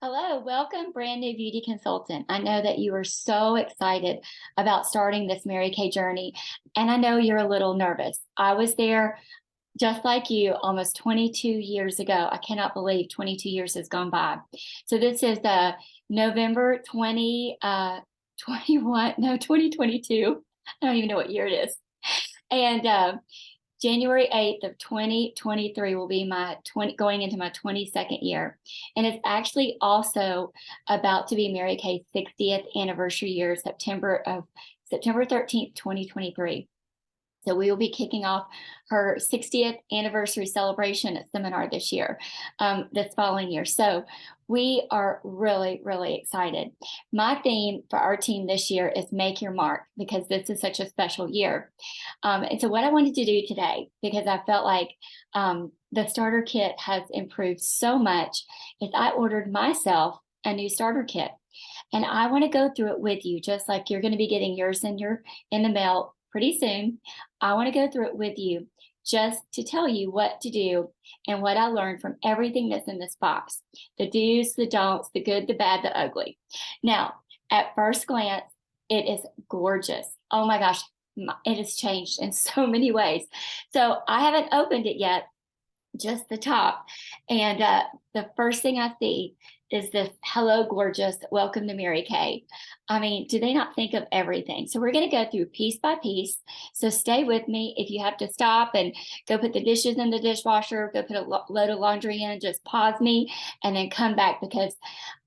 Hello, welcome, brand new beauty consultant. I know that you are so excited about starting this Mary Kay journey, and I know you're a little nervous. I was there just like you almost 22 years ago. I cannot believe 22 years has gone by. So this is November 21, no, 2022. I don't even know what year it is. And January 8th of 2023 will be my going into my 22nd year. And it's actually also about to be Mary Kay's 60th anniversary year, September 13th, 2023. So we will be kicking off her 60th anniversary celebration seminar this following year. So we are really, really excited. My theme for our team this year is Make Your Mark, because this is such a special year. And so what I wanted to do today, because I felt like the starter kit has improved so much, is I ordered myself a new starter kit. And I want to go through it with you, just like you're going to be getting yours in the mail pretty soon. I want to go through it with you just to tell you what to do and what I learned from everything that's in this box. The do's, the don'ts, the good, the bad, the ugly. Now, at first glance, it is gorgeous. Oh my gosh, it has changed in so many ways. So I haven't opened it yet, just the top. And the first thing I see is this "Hello, gorgeous. Welcome to Mary Kay." I mean, do they not think of everything? So we're going to go through piece by piece. So stay with me. If you have to stop and go put the dishes in the dishwasher, go put a load of laundry in, just pause me and then come back, because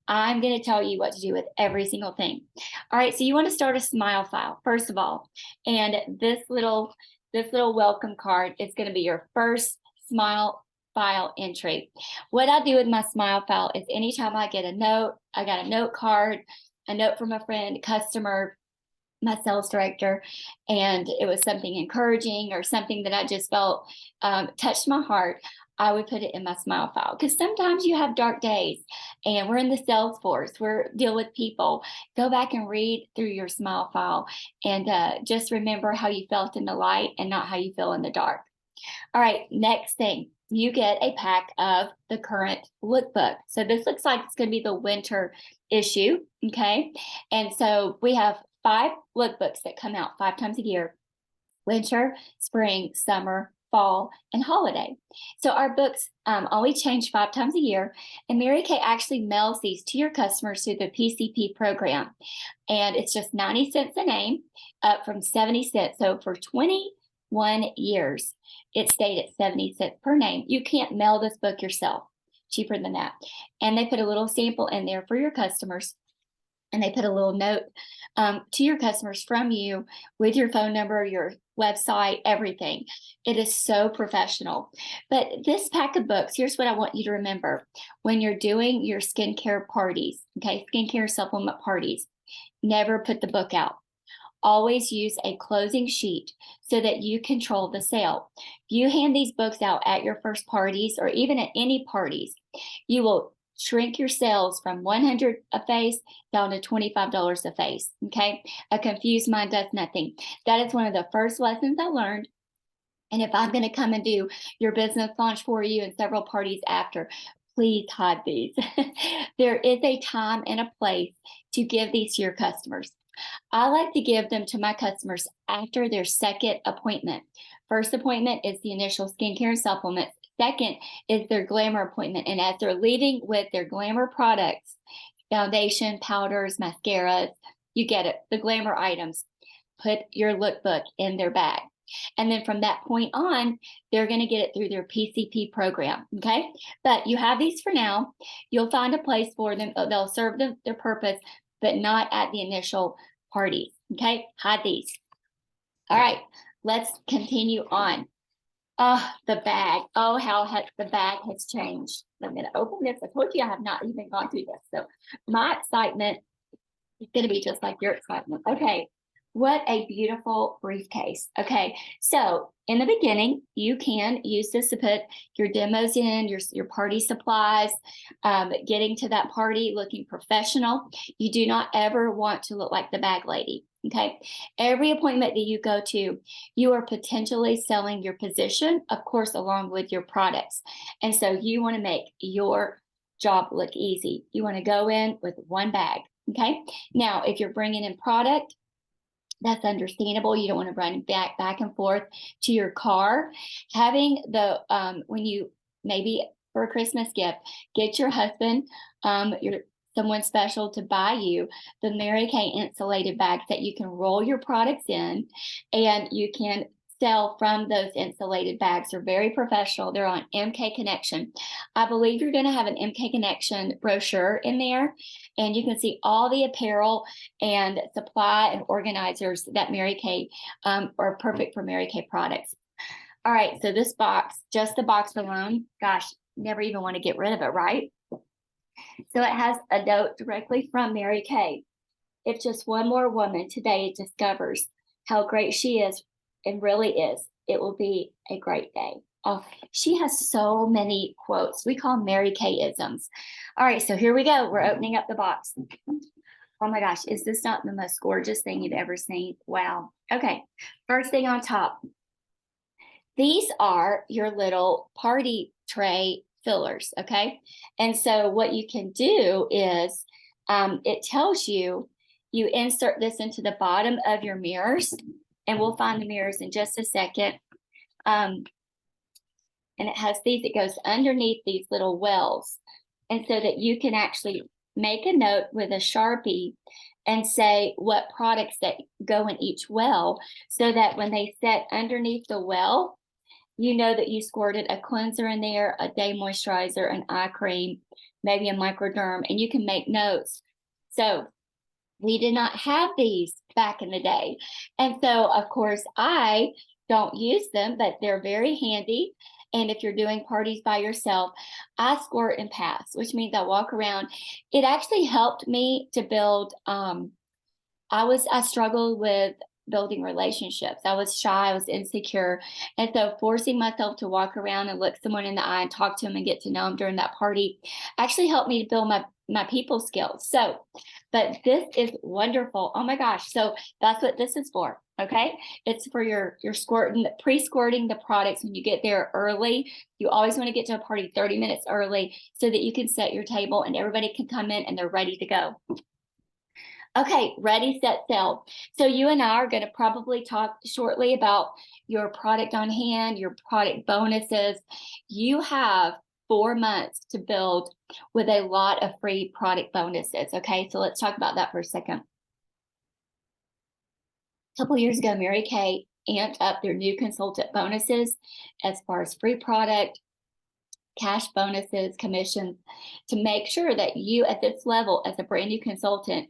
I'm going to tell you what to do with every single thing. All right. So you want to start a smile file, first of all. And this little welcome card is going to be your first smile file entry. What I do with my smile file is anytime I get a note, I got a note card, a note from a friend, customer, my sales director, and it was something encouraging or something that I just felt touched my heart, I would put it in my smile file. Because sometimes you have dark days and we're in the sales force, we're deal with people. Go back and read through your smile file and just remember how you felt in the light and not how you feel in the dark. All right, next thing, you get a pack of the current lookbook. So this looks like it's going to be the winter issue, okay? And so we have 5 lookbooks that come out 5 times a year: winter, spring, summer, fall, and holiday. So our books only change 5 times a year, and Mary Kay actually mails these to your customers through the PCP program. And it's just 90 cents a name, up from 70 cents. So for 21 years, it stayed at 70 cents per name. You can't mail this book yourself, cheaper than that. And they put a little sample in there for your customers. And they put a little note to your customers from you with your phone number, your website, everything. It is so professional. But this pack of books, here's what I want you to remember. When you're doing your skincare parties, okay, skincare supplement parties, never put the book out. Always use a closing sheet so that you control the sale. If you hand these books out at your first parties or even at any parties, you will shrink your sales from 100 a face down to $25 a face. Okay. A confused mind does nothing. That is one of the first lessons I learned. And if I'm going to come and do your business launch for you and several parties after, please hide these. There is a time and a place to give these to your customers. I like to give them to my customers after their second appointment. First appointment is the initial skincare and supplements. Second is their glamour appointment. And as they're leaving with their glamour products, foundation, powders, mascaras, you get it, the glamour items, put your lookbook in their bag. And then from that point on, they're going to get it through their PCP program. Okay. But you have these for now. You'll find a place for them. They'll serve their purpose, but not at the initial parties. Okay. Hide these. All right. Let's continue on. Oh, the bag. Oh, how the bag has changed. I'm going to open this. I told you I have not even gone through this. So my excitement is going to be just like your excitement. Okay. What a beautiful briefcase. Okay. So in the beginning, you can use this to put your demos in, your party supplies, getting to that party looking professional. You do not ever want to look like the bag lady. Okay. Every appointment that you go to, you are potentially selling your position, of course, along with your products. And so you want to make your job look easy. You want to go in with one bag. Okay. Now, if you're bringing in product, that's understandable. You don't want to run back and forth to your car. Having the when you maybe for a Christmas gift, get your husband, your someone special to buy you the Mary Kay insulated bags that you can roll your products in, and you can sell from those insulated bags. They're very professional. They're on MK Connection. I believe you're going to have an MK Connection brochure in there, and you can see all the apparel and supply and organizers that Mary Kay are perfect for Mary Kay products. All right, so this box, just the box alone, gosh, never even want to get rid of it, right? So it has a note directly from Mary Kay. If just one more woman today discovers how great she is and really is, it will be a great day. Oh, she has so many quotes. We call them Mary Kay-isms. All right, so here we go. We're opening up the box. Oh my gosh, is this not the most gorgeous thing you've ever seen? Wow. Okay, first thing on top. These are your little party tray fillers, okay? And so what you can do is it tells you, you insert this into the bottom of your mirrors, and we'll find the mirrors in just a second. And it has these, it goes underneath these little wells. And so that you can actually make a note with a Sharpie and say what products that go in each well, so that when they set underneath the well, you know that you squirted a cleanser in there, a day moisturizer, an eye cream, maybe a microderm, and you can make notes. So we did not have these back in the day. And so, of course, I don't use them, but they're very handy. And if you're doing parties by yourself, I squirt and pass, which means I walk around. It actually helped me to build, I struggled with building relationships. I was shy, I was insecure. And so forcing myself to walk around and look someone in the eye and talk to them and get to know them during that party actually helped me to build my people skills. So, but this is wonderful. Oh my gosh. So that's what this is for. Okay. It's for your squirting, pre-squirting the products when you get there early. You always want to get to a party 30 minutes early so that you can set your table and everybody can come in and they're ready to go. Okay, ready, set, sell. So you and I are going to probably talk shortly about your product on hand, your product bonuses. You have 4 months to build with a lot of free product bonuses. Okay, so let's talk about that for a second. A couple of years ago, Mary Kay amped up their new consultant bonuses as far as free product, cash bonuses, commissions, to make sure that you at this level as a brand new consultant,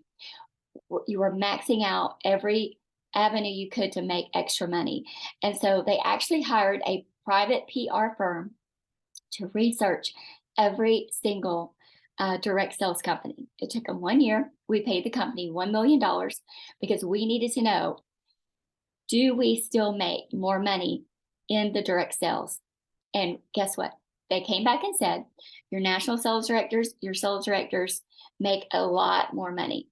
you were maxing out every avenue you could to make extra money. And so they actually hired a private PR firm to research every single direct sales company. It took them 1 year. We paid the company $1 million because we needed to know, do we still make more money in the direct sales? And guess what? They came back and said, your national sales directors, your sales directors make a lot more money.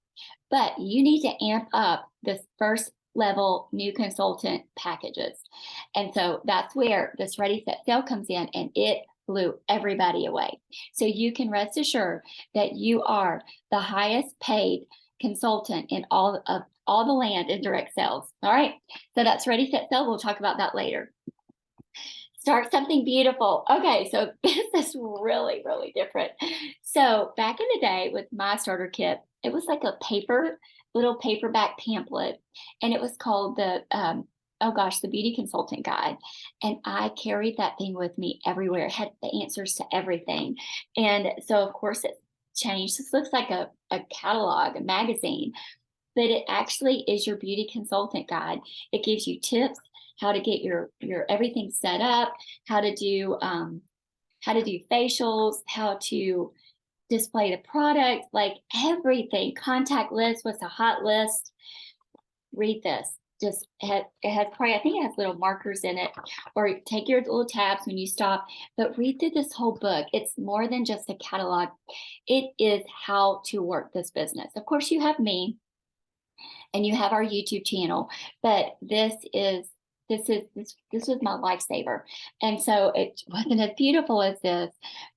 But you need to amp up this first level new consultant packages. And so that's where this Ready, Set, Sell comes in, and it blew everybody away. So you can rest assured that you are the highest paid consultant in all the land in direct sales. All right. So that's Ready, Set, Sell. We'll talk about that later. Start something beautiful. Okay, so this is really, really different. So back in the day with my starter kit, it was like a little paperback pamphlet, and it was called the the Beauty Consultant Guide. And I carried that thing with me everywhere. It had the answers to everything. And so of course it changed. This looks like a catalog, a magazine, but it actually is your beauty consultant guide. It gives you tips, how to get your everything set up, how to do facials, how to display the product, like everything. Contact list, what's a hot list? Read this. It has probably, I think it has little markers in it, or take your little tabs when you stop, but read through this whole book. It's more than just a catalog. It is how to work this business. Of course, you have me and you have our YouTube channel, but this is this was my lifesaver. And so it wasn't as beautiful as this,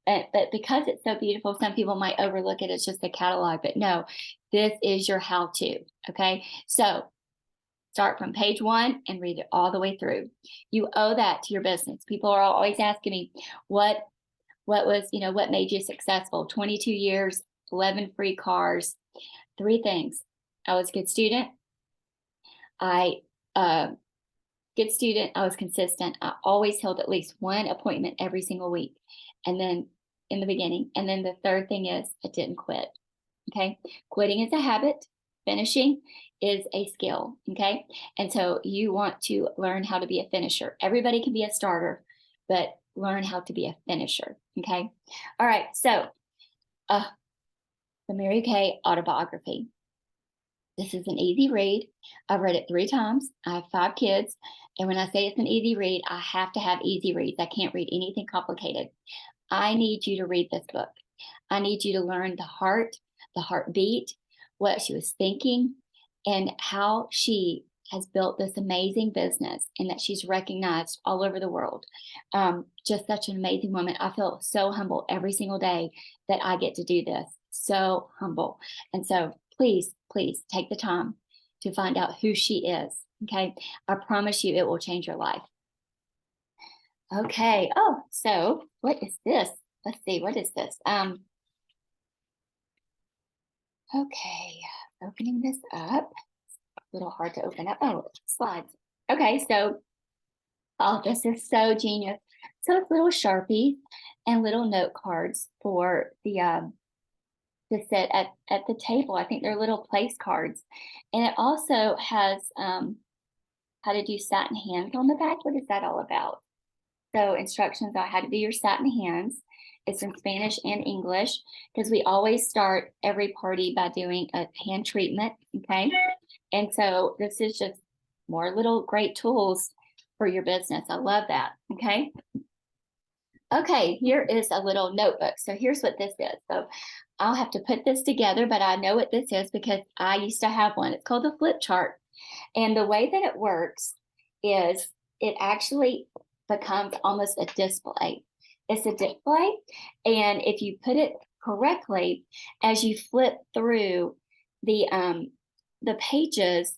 but because it's so beautiful, some people might overlook it as just a catalog. But no, this is your how-to. Okay, so start from page 1 and read it all the way through. You owe that to your business. People are always asking me, what was, what made you successful? 22 years, 11 free cars. 3 things. I was a good student. I was consistent. I always held at least one appointment every single week. And then in the beginning. And then the third thing is I didn't quit. Okay. Quitting is a habit. Finishing is a skill. Okay. And so you want to learn how to be a finisher. Everybody can be a starter, but learn how to be a finisher. Okay. All right. So the Mary Kay autobiography. This is an easy read. I've read it 3 times. I have 5 kids. And when I say it's an easy read, I have to have easy reads. I can't read anything complicated. I need you to read this book. I need you to learn the heartbeat, what she was thinking, and how she has built this amazing business and that she's recognized all over the world. Just such an amazing woman. I feel so humble every single day that I get to do this. So humble. And so please take the time to find out who she is. Okay. I promise you it will change your life. Okay. Oh, so what is this? Let's see. What is this? Okay. Opening this up. A little hard to open up. Oh, slides. Okay. So, oh, this is so genius. So it's little Sharpies and little note cards for the to sit at the table. I think they're little place cards. And it also has how to do satin hands on the back. What is that all about? So instructions on how to do your satin hands. It's in Spanish and English because we always start every party by doing a hand treatment. Okay. And so this is just more little great tools for your business. I love that. Okay. Okay, here is a little notebook. So here's what this is. So I'll have to put this together, but I know what this is because I used to have one. It's called the flip chart. And the way that it works is it actually becomes almost a display. It's a display. And if you put it correctly, as you flip through the pages,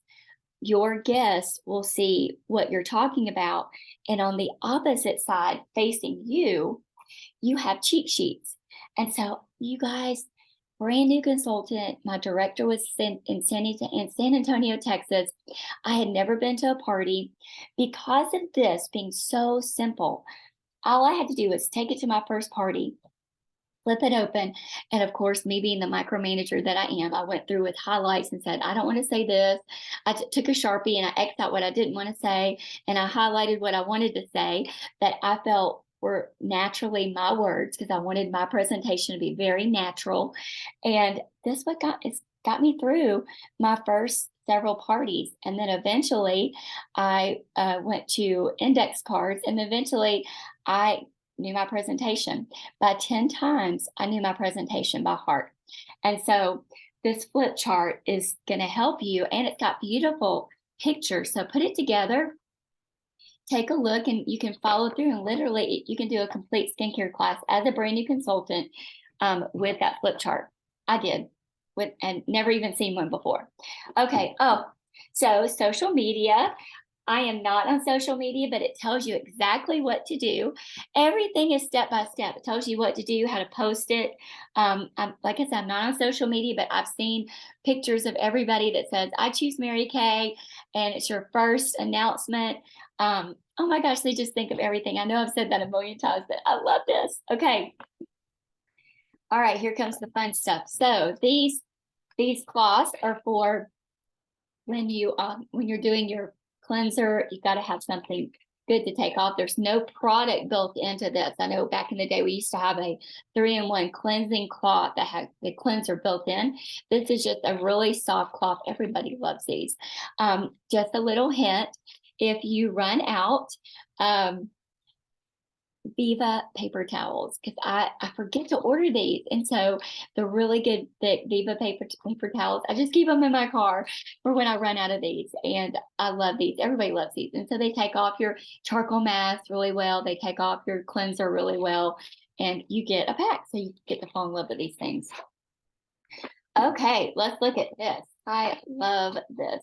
your guests will see what you're talking about. And on the opposite side facing you, you have cheat sheets. And so you guys, brand new consultant, my director was in San Antonio, Texas. I had never been to a party. Because of this being so simple, all I had to do was take it to my first party, flip it open. And of course, me being the micromanager that I am, I went through with highlights and said, I don't want to say this. I took a Sharpie and I X'd out what I didn't want to say. And I highlighted what I wanted to say that I felt were naturally my words because I wanted my presentation to be very natural. And this what got me through my first several parties. And then eventually I went to index cards and eventually I knew my presentation. By 10 times, I knew my presentation by heart. And so this flip chart is going to help you, and it's got beautiful pictures. So put it together, take a look, and you can follow through. And literally, you can do a complete skincare class as a brand new consultant with that flip chart. I did, and never even seen one before. Okay. Oh, so social media. I am not on social media, but it tells you exactly what to do. Everything is step by step. It tells you what to do, how to post it. Like I said, I'm not on social media, but I've seen pictures of everybody that says, I choose Mary Kay, and it's your first announcement. Oh my gosh, they just think of everything. I know I've said that a million times, but I love this. Okay. All right, here comes the fun stuff. So these cloths are for when you're doing your cleanser. You got to have something good to take off. There's no product built into this. I know back in the day we used to have a 3-in-1 cleansing cloth that had the cleanser built in. This is just a really soft cloth. Everybody loves these. Just a little hint: if you run out, Viva paper towels because I forget to order these. And so the really good thick Viva paper towels, I just keep them in my car for when I run out of these. And I love these. Everybody loves these. And so they take off your charcoal mask really well. They take off your cleanser really well. And you get a pack. So you get to fall in love with these things. Okay, let's look at this. I love this.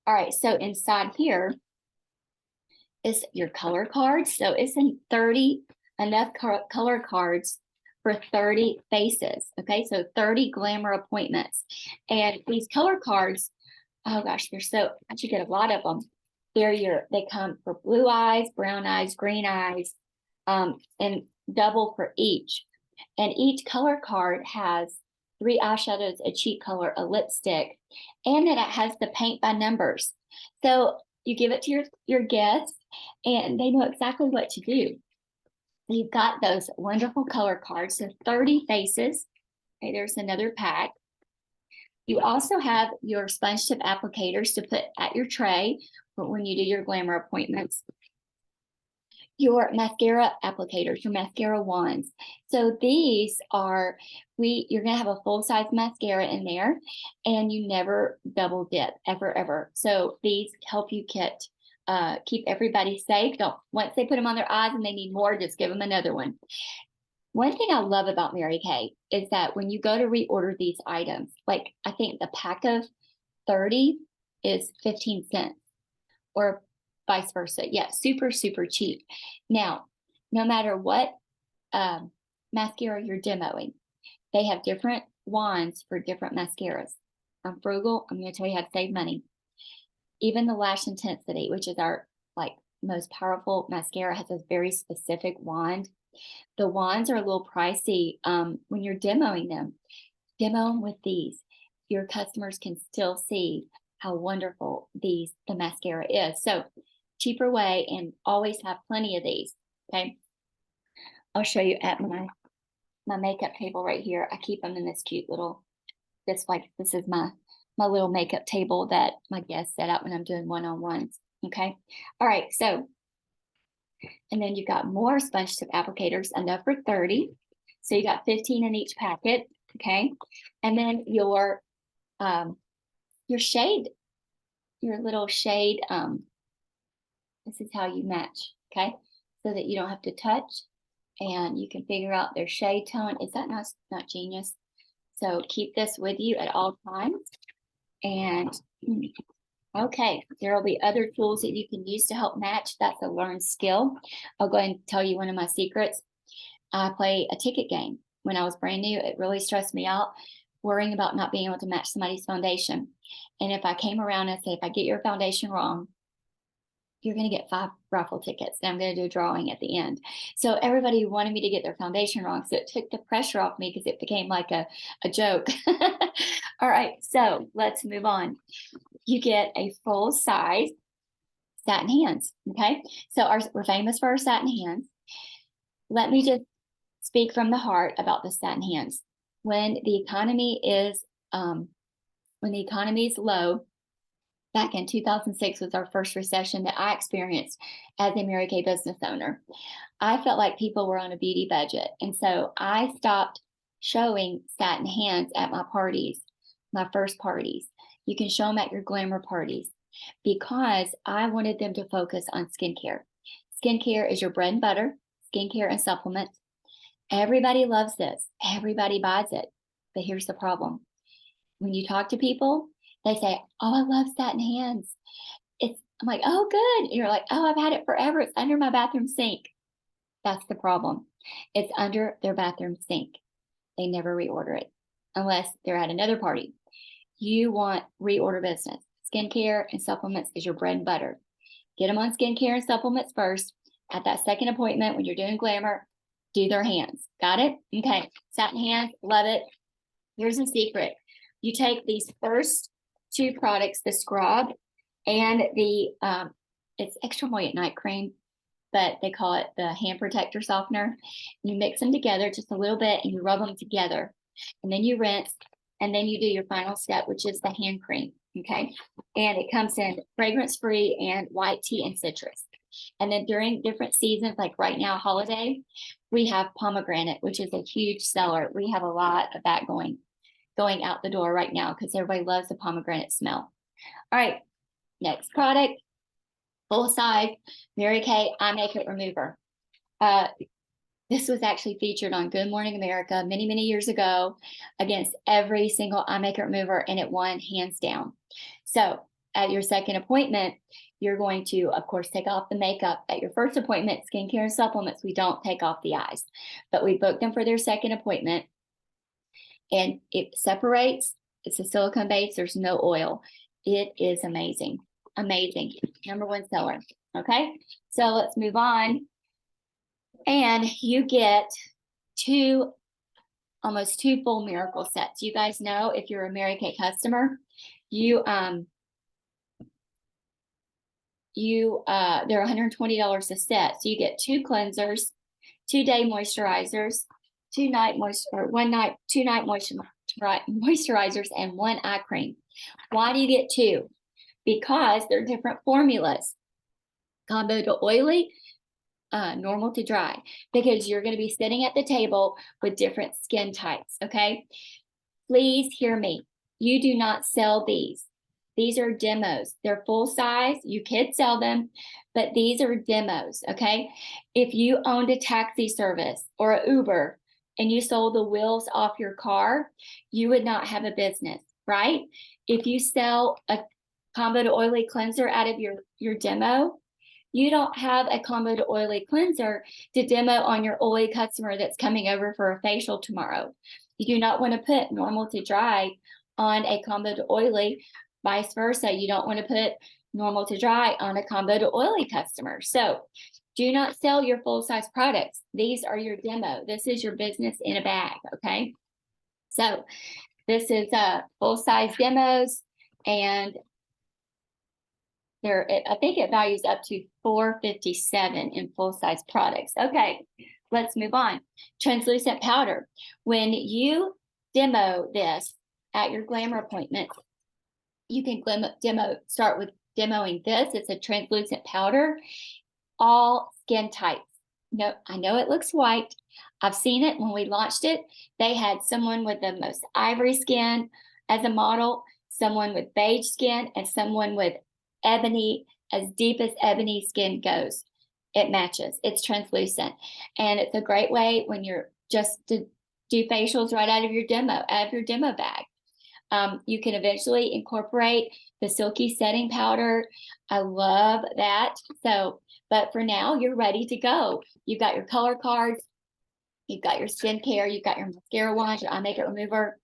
All right, so inside here is your color cards. So it's in 30, enough color cards for 30 faces. Okay, so 30 glamour appointments. And these color cards, oh gosh, they're so, I should get a lot of them. They come for blue eyes, brown eyes, green eyes, and double for each. And each color card has 3 eyeshadows, a cheek color, a lipstick, and then it has the paint by numbers. So you give it to your guests and they know exactly what to do. You've got those wonderful color cards, so 30 faces. Okay, there's another pack. You also have your sponge tip applicators to put at your tray for when you do your glamour appointments. Your mascara applicators, your mascara wands. So these are, you're gonna have a full-size mascara in there and you never double dip, ever. So these help you keep everybody safe. Once they put them on their eyes and they need more, just give them another one. One thing I love about Mary Kay is that when you go to reorder these items, like I think the pack of 30 is 15 cents or vice versa. Yeah, super, super cheap. Now, no matter what mascara you're demoing, they have different wands for different mascaras. I'm frugal. I'm going to tell you how to save money. Even the Lash Intensity, which is our most powerful mascara, has a very specific wand. The wands are a little pricey when you're demoing them. Demo them with these. Your customers can still see how wonderful the mascara is. So cheaper way, and always have plenty of these. Okay, I'll show you at my makeup table right here. I keep them in this cute little, this is my little makeup table that my guests set up when I'm doing one-on-ones. Okay, all right, so, and then you've got more sponge tip applicators, enough for 30. So you got 15 in each packet. Okay, and then your shade, your little shade, this is how you match, okay? So that you don't have to touch and you can figure out their shade tone. Is that not genius? So keep this with you at all times. And okay, there will be other tools that you can use to help match. That's a learned skill. I'll go ahead and tell you one of my secrets. I play a ticket game. When I was brand new, it really stressed me out, worrying about not being able to match somebody's foundation. And if I came around and said, if I get your foundation wrong, you're going to get 5 raffle tickets, and I'm going to do a drawing at the end. So everybody wanted me to get their foundation wrong. So it took the pressure off me because it became like a joke. All right, so let's move on. You get a full size satin hands, okay? So we're famous for our satin hands. Let me just speak from the heart about the satin hands. When the economy is low, back in 2006 was our first recession that I experienced as a Mary Kay business owner. I felt like people were on a beauty budget. And so I stopped showing satin hands at my parties, my first parties. You can show them at your glamour parties because I wanted them to focus on skincare. Skincare is your bread and butter, skincare and supplements. Everybody loves this. Everybody buys it. But here's the problem. When you talk to people, they say, oh, I love satin hands. I'm like, oh, good. And you're like, oh, I've had it forever. It's under my bathroom sink. That's the problem. It's under their bathroom sink. They never reorder it unless they're at another party. You want reorder business. Skincare and supplements is your bread and butter. Get them on skincare and supplements first. At that second appointment, when you're doing glamour, do their hands. Got it? Okay. Satin hands, love it. Here's a secret. You take these first 2 products, the scrub and the, it's extra moist night cream, but they call it the hand protector softener. You mix them together just a little bit and you rub them together. And then you rinse, and then you do your final step, which is the hand cream. Okay. And it comes in fragrance free and white tea and citrus. And then during different seasons, like right now, holiday, we have pomegranate, which is a huge seller. We have a lot of that going out the door right now because everybody loves the pomegranate smell. All right, next product, full size Mary Kay eye makeup remover. This was actually featured on Good Morning America many, many years ago against every single eye makeup remover, and it won hands down. So at your second appointment, you're going to, of course, take off the makeup. At your first appointment, skincare and supplements, we don't take off the eyes, but we book them for their second appointment, and it separates. It's a silicone base. There's no oil. It is amazing. Amazing. Number one seller. Okay, so let's move on. And you get almost two full miracle sets. You guys know, if you're a Mary Kay customer, they're $120 a set. So you get two cleansers, 2-day moisturizers, two night moisturizers, and one eye cream. Why do you get two? Because they're different formulas. Combo to oily, normal to dry, because you're going to be sitting at the table with different skin types. Okay, please hear me. You do not sell these. These are demos. They're full size. You could sell them, but these are demos. Okay, if you owned a taxi service or an Uber and you sold the wheels off your car, you would not have a business, right? If you sell a combo to oily cleanser out of your demo, you don't have a combo to oily cleanser to demo on your oily customer that's coming over for a facial tomorrow. You do not want to put normal to dry on a combo to oily, vice versa. You don't want to put normal to dry on a combo to oily customer. So do not sell your full size products. These are your demo. This is your business in a bag. Okay. So this is full size demos, and I think it values up to $457 in full size products. Okay, let's move on. Translucent powder. When you demo this at your glamour appointment, you can start with demoing this. It's a translucent powder, all skin types. No, I know it looks white. I've seen it when we launched it. They had someone with the most ivory skin as a model, someone with beige skin, and someone with ebony, as deep as ebony skin goes. It matches. It's translucent, and it's a great way when you're just to do facials right out of your demo bag. You can eventually incorporate the silky setting powder. I love that. So, but for now, you're ready to go. You've got your color cards, you've got your skincare, you've got your mascara wand, your eye makeup remover.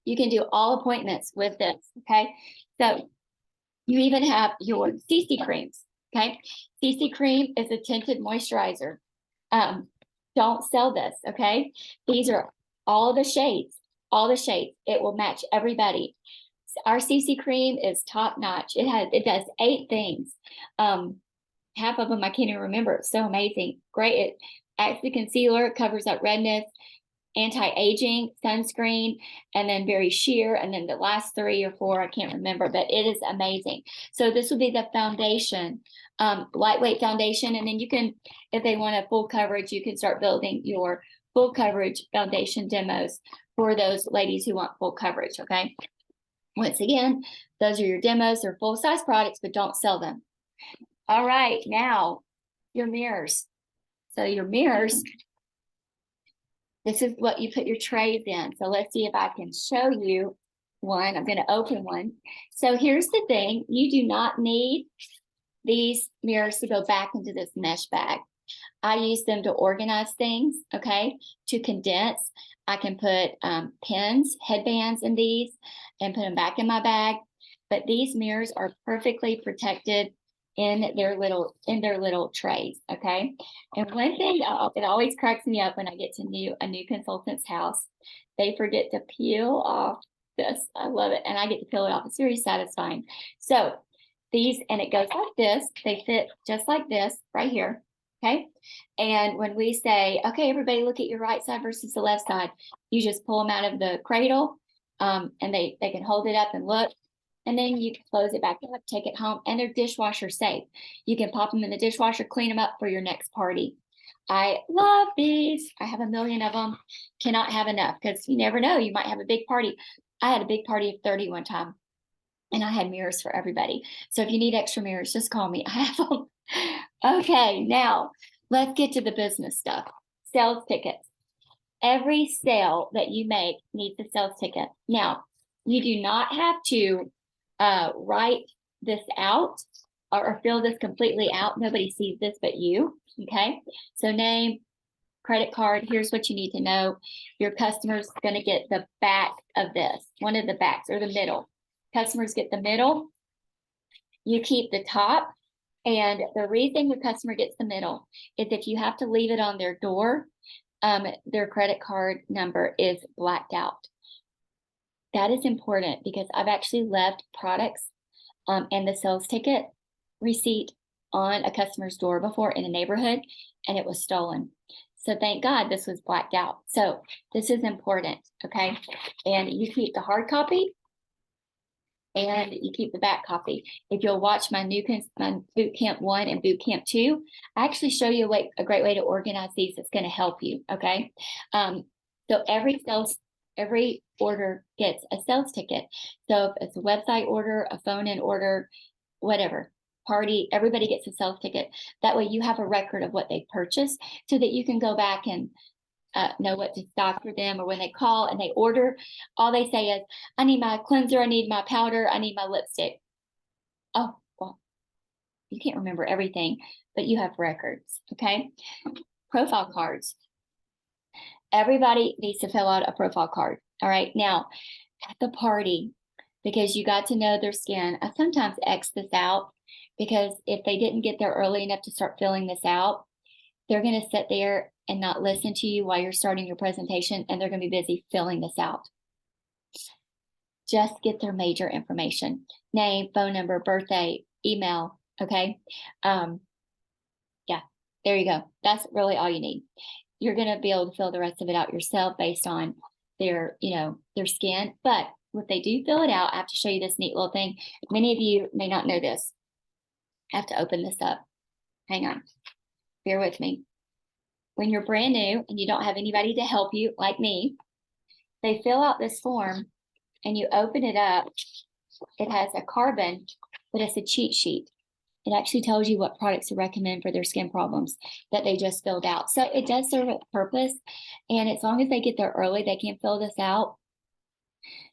You can do all appointments with this. Okay, so you even have your CC creams. Okay, CC cream is a tinted moisturizer. Don't sell this. Okay, these are all the shades. It will match everybody. Our CC cream is top notch. It does 8 things. Half of them I can't even remember. It's so amazing. Great. It acts the concealer, covers up redness, anti-aging, sunscreen, and then very sheer. And then the last 3 or 4, I can't remember, but it is amazing. So this will be the foundation, lightweight foundation. And then you can, if they want a full coverage, you can start building your full coverage foundation demos for those ladies who want full coverage. Okay. Once again, those are your demos. They're full size products, but don't sell them. All right. Now your mirrors. So your mirrors, this is what you put your trays in. So let's see if I can show you one. I'm going to open one. So here's the thing. You do not need these mirrors to go back into this mesh bag. I use them to organize things, okay, to condense. I can put pins, headbands in these and put them back in my bag. But these mirrors are perfectly protected in their little trays. Okay. And one thing, it always cracks me up when I get to a new consultant's house, they forget to peel off this. I love it. And I get to peel it off. It's very satisfying. So these, and it goes like this. They fit just like this right here. Okay. And when we say, okay, everybody look at your right side versus the left side, you just pull them out of the cradle, and they can hold it up and look. and then you can close it back up, take it home, and they're dishwasher safe. You can pop them in the dishwasher, clean them up for your next party. I love these. I have a million of them. Cannot have enough because you never know. You might have a big party. I had a big party of 30 one time, and I had mirrors for everybody. So if you need extra mirrors, just call me. I have them. Okay, now let's get to the business stuff. Sales tickets. Every sale that you make needs a sales ticket. Now, you do not have to write this out or fill this completely out. Nobody sees this but you. Okay, so name, credit card. Here's what you need to know. Your customer's going to get the back of this, one of the backs or the middle. Customers get the middle. You keep the top. And the reason your customer gets the middle is if you have to leave it on their door, their credit card number is blacked out. That is important because I've actually left products and the sales ticket receipt on a customer's door before in a neighborhood, and it was stolen. So thank God this was blacked out. So this is important, okay? And you keep the hard copy and you keep the back copy. If you'll watch my Boot Camp 1 and Boot Camp 2, I actually show you a great way to organize these that's going to help you, okay? So every order gets a sales ticket. So if it's a website order, a phone-in order, whatever, party, everybody gets a sales ticket. That way you have a record of what they purchased so that you can go back and know what to stock for them, or when they call and they order, all they say is, I need my cleanser, I need my powder, I need my lipstick. Oh, well, you can't remember everything, but you have records, okay? Profile cards. Everybody needs to fill out a profile card, all right? Now, at the party, because you got to know their skin, I sometimes X this out because if they didn't get there early enough to start filling this out, they're going to sit there and not listen to you while you're starting your presentation, and they're going to be busy filling this out. Just get their major information: name, phone number, birthday, email, okay? Yeah, there you go. That's really all you need. You're going to be able to fill the rest of it out yourself based on their skin. But if they do fill it out, I have to show you this neat little thing. Many of you may not know this. I have to open this up. Hang on. Bear with me. When you're brand new and you don't have anybody to help you, like me, they fill out this form and you open it up. It has a carbon, but it's a cheat sheet. It actually tells you what products to recommend for their skin problems that they just filled out. So it does serve a purpose. And as long as they get there early, they can fill this out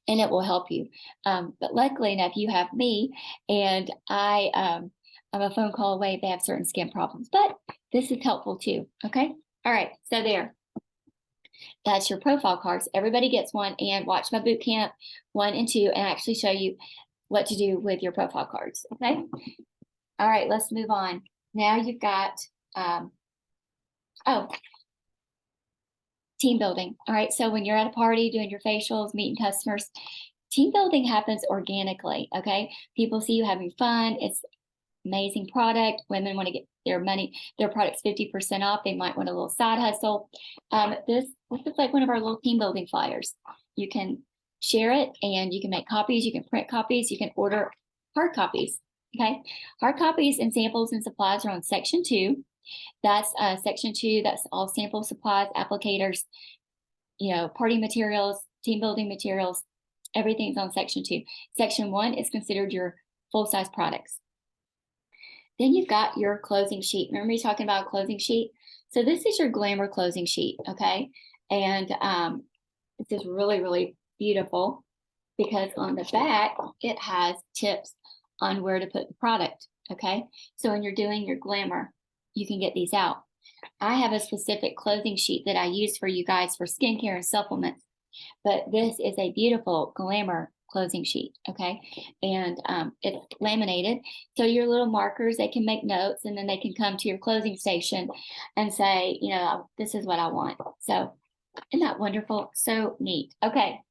and it will help you. But luckily enough, you have me, and I'm a phone call away if they have certain skin problems. But this is helpful too, okay? All right, so there. That's your profile cards. Everybody gets one, and watch my Boot Camp 1 and 2 and actually show you what to do with your profile cards, okay? All right, let's move on. Now you've got, team building. All right, so when you're at a party doing your facials, meeting customers, team building happens organically, okay? People see you having fun. It's amazing product. Women want to get their products 50% off. They might want a little side hustle. This is like one of our little team building flyers. You can share it and you can make copies. You can print copies. You can order hard copies. Okay. Hard copies and samples and supplies are on section 2. That's section 2. That's all sample supplies, applicators, party materials, team building materials. Everything's on section 2. Section 1 is considered your full-size products. Then you've got your closing sheet. Remember me talking about a closing sheet? So this is your glamour closing sheet, okay? And this is really, really beautiful because on the back, it has tips on where to put the product, okay? So when you're doing your glamour, you can get these out. I have a specific closing sheet that I use for you guys for skincare and supplements, but this is a beautiful glamour closing sheet, okay? And it's laminated, so your little markers, they can make notes, and then they can come to your closing station and say, this is what I want. So isn't that wonderful? So neat. Okay,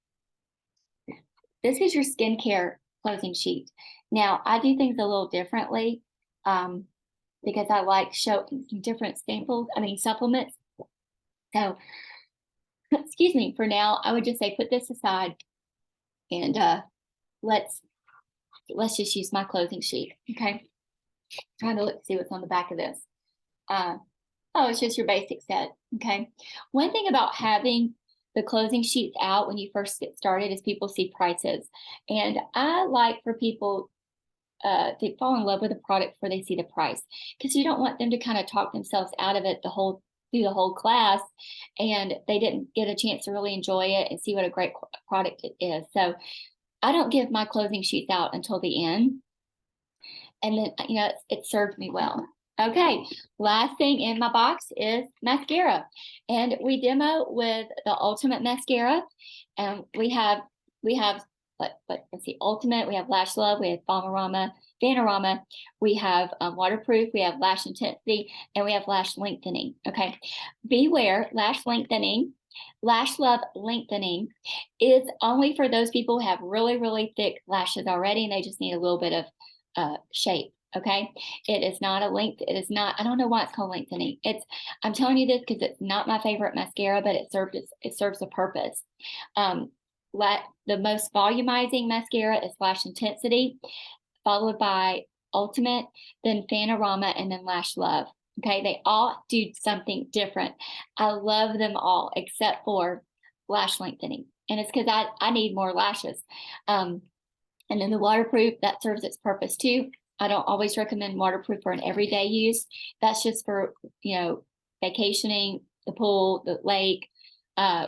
this is your skincare closing sheet. Now I do things a little differently because I like showing different supplements. So excuse me, for now I would just say put this aside and let's let's just use my closing sheet. Okay. Trying to look, see what's on the back of this. Oh, it's just your basic set. Okay. One thing about having the closing sheets out when you first get started is people see prices. And I like for people to fall in love with a product before they see the price, because you don't want them to kind of talk themselves out of it through the whole class, and they didn't get a chance to really enjoy it and see what a great product it is. So I don't give my closing sheets out until the end. And then, it served me well. Okay, last thing in my box is mascara. And we demo with the Ultimate Mascara. And we have, let's see, Ultimate, we have Lash Love, we have Panorama, we have Waterproof, we have Lash Intensity, and we have Lash Lengthening. Okay, beware, Lash Lengthening, Lash Love Lengthening is only for those people who have really, really thick lashes already, and they just need a little bit of shape. Okay, it is not a length. It is not. I don't know why it's called lengthening. I'm telling you this because it's not my favorite mascara, but it serves a purpose. The most volumizing mascara is Lash Intensity, followed by Ultimate, then Panorama, and then Lash Love. Okay, they all do something different. I love them all except for Lash Lengthening, and it's because I need more lashes. And then the Waterproof, that serves its purpose too. I don't always recommend waterproof for an everyday use. That's just for, vacationing, the pool, the lake,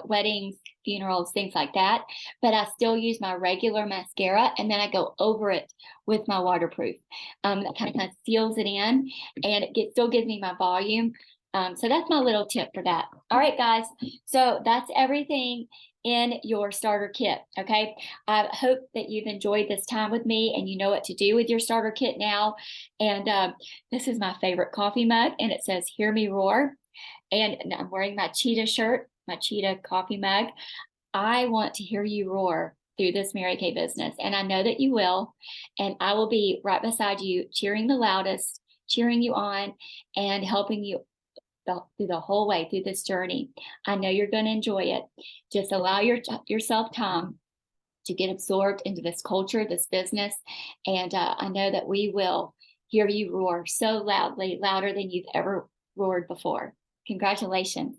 weddings, funerals, things like that. But I still use my regular mascara, and then I go over it with my waterproof. That kind of seals it in, and still gives me my volume. So that's my little tip for that. All right, guys. So that's everything in your starter kit. Okay. I hope that you've enjoyed this time with me and you know what to do with your starter kit now. And this is my favorite coffee mug, and it says, "Hear Me Roar." And I'm wearing my cheetah shirt, my cheetah coffee mug. I want to hear you roar through this Mary Kay business. And I know that you will. And I will be right beside you, cheering the loudest, cheering you on, and helping you through the whole way through this journey. I know you're going to enjoy it. Just allow yourself time to get absorbed into this culture, this business. And I know that we will hear you roar so loudly, louder than you've ever roared before. Congratulations.